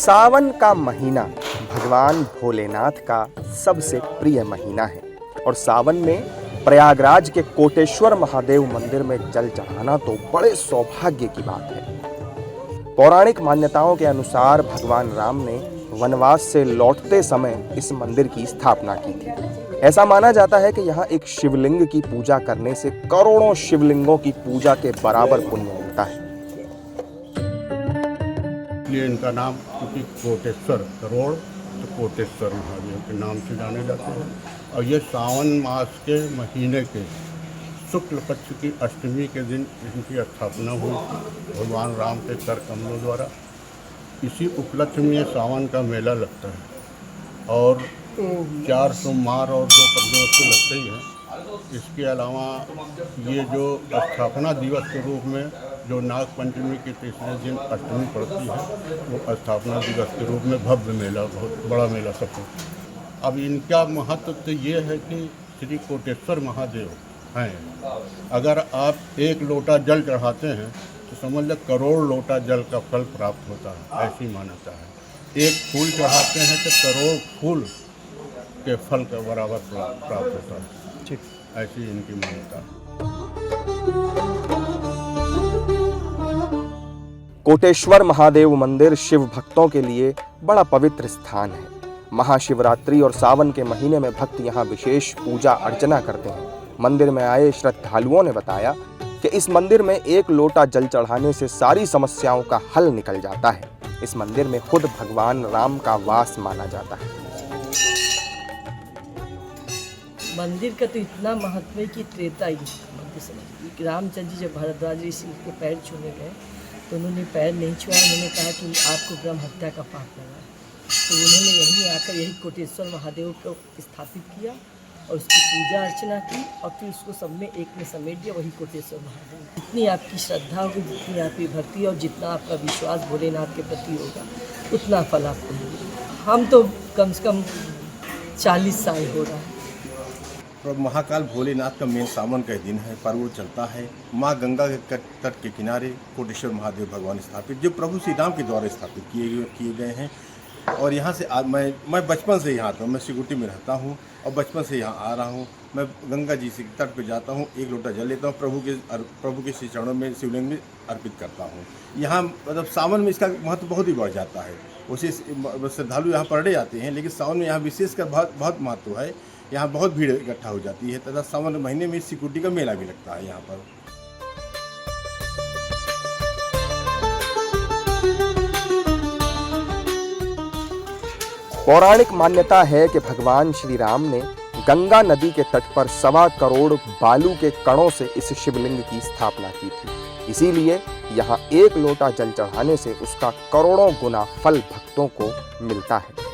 सावन का महीना भगवान भोलेनाथ का सबसे प्रिय महीना है और सावन में प्रयागराज के कोटेश्वर महादेव मंदिर में जल चढ़ाना तो बड़े सौभाग्य की बात है। पौराणिक मान्यताओं के अनुसार भगवान राम ने वनवास से लौटते समय इस मंदिर की स्थापना की थी। ऐसा माना जाता है कि यहाँ एक शिवलिंग की पूजा करने से करोड़ों शिवलिंगों की पूजा के बराबर पुण्य मिलता है। इसलिए इनका नाम क्योंकि कोटेश्वर करोड़ तो कोटेश्वर महादेव के नाम से जाने जाते हैं। और ये सावन मास के महीने के शुक्ल पक्ष की अष्टमी के दिन इनकी स्थापना हुई भगवान राम के कर कमलों द्वारा। इसी उपलक्ष्य में सावन का मेला लगता है और 4 सोमवार और 2 प्रदोष तो लगते ही हैं। इसके अलावा ये जो स्थापना दिवस के रूप में जो नाग पंचमी के तीसरे दिन अष्टमी पड़ती है वो स्थापना दिवस के रूप में भव्य मेला, बहुत बड़ा मेला सब। अब इनका महत्व तो ये है कि श्री कोटेश्वर महादेव हैं। अगर आप 1 लोटा जल चढ़ाते हैं तो समझ लें करोड़ लोटा जल का फल प्राप्त होता है, ऐसी मान्यता है। 1 फूल चढ़ाते हैं तो करोड़ फूल के फल का बराबर प्राप्त होता है, ऐसी इनकी मान्यता है। कोटेश्वर महादेव मंदिर शिव भक्तों के लिए बड़ा पवित्र स्थान है। महाशिवरात्रि और सावन के महीने में भक्त यहाँ विशेष पूजा अर्चना करते हैं। मंदिर में आए श्रद्धालुओं ने बताया कि इस मंदिर में 1 लोटा जल चढ़ाने से सारी समस्याओं का हल निकल जाता है। इस मंदिर में खुद भगवान राम का वास माना जाता है। मंदिर का तो इतना महत्व है कि त्रेता युग समझिए रामचंद्र जी जब भरद्वाज ऋषि के पैर छूने गए तो उन्होंने पैर नहीं छुआ। उन्होंने कहा कि आपको ब्रह्म हत्या का पाप लगा है, तो उन्होंने यहीं आकर यही कोटेश्वर महादेव को स्थापित किया और उसकी पूजा अर्चना की और फिर उसको सब में एक में समेट दिया, वही कोटेश्वर महादेव। जितनी आपकी श्रद्धा होगी, जितनी आपकी भक्ति और जितना आपका विश्वास भोलेनाथ के प्रति होगा उतना फल आपको मिलेगा। हम तो कम से कम 40 साल हो रहा है। और महाकाल भोलेनाथ का मेन सावन का दिन है, पर्व चलता है। माँ गंगा के तट के किनारे कोटेश्वर महादेव भगवान स्थापित, जो प्रभु श्री राम के द्वारा स्थापित किए गए हैं। और यहाँ से मैं बचपन से यहाँ आता हूँ। मैं सिकुटी में रहता हूँ और बचपन से यहाँ आ रहा हूँ। मैं गंगा जी से तट पे जाता हूँ, 1 लोटा जल लेता हूँ, प्रभु के श्री चरणों में शिवलिंग में अर्पित करता हूँ। यहाँ मतलब सावन में इसका महत्व बहुत ही बढ़ जाता है। उसे श्रद्धालु यहाँ पढ़ने जाते हैं, लेकिन सावन में यहाँ विशेषकर बहुत महत्व है। यहाँ बहुत भीड़ इकट्ठा हो जाती है तथा सावन महीने में सिकुटी का मेला भी लगता है यहाँ पर। पौराणिक मान्यता है कि भगवान श्री राम ने गंगा नदी के तट पर 1.25 करोड़ बालू के कणों से इस शिवलिंग की स्थापना की थी। इसीलिए यहाँ 1 लोटा जल चढ़ाने से उसका करोड़ों गुना फल भक्तों को मिलता है।